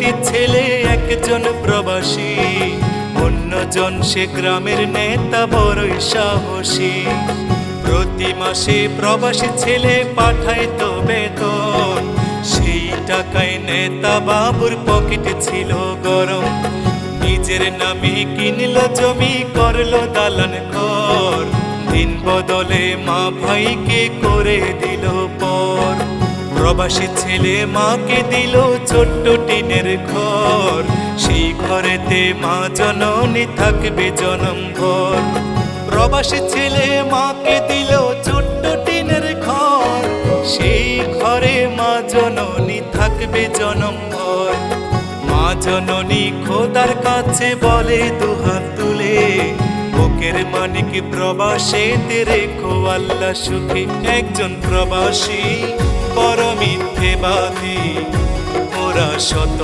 দুটি ছেলে, একজন প্রবাসী, অন্যজন সে গ্রামের নেতা বড়ই সাহসী। প্রতি মাসে প্রবাসী ছেলে পাঠায় তো বেতন, সেই টাকায় নেতা বাবুর পকেটে ছিল গরম। নিজের নামে কিনলো জমি, করলো দালান ঘর, দিন বদলে মা ভাইকে করে দিল পর। প্রবাসী ছেলে মাকে দিল ছোট্ট টিনের ঘর, সেই ঘরেতে মা জননী থাকবে জনমভর। প্রবাসী ছেলে মাকে দিল ছোট্ট টিনের ঘর, সেই ঘরে মা জননী থাকবে জনমভর। মা জননী খোদার কাছে বলে দুহাত তুলে, বুকের মানিক প্রবাসেতে রেখো আল্লাহ সুখে। একজন প্রবাসী বড় মিথ্যেবাদী, ওরা শত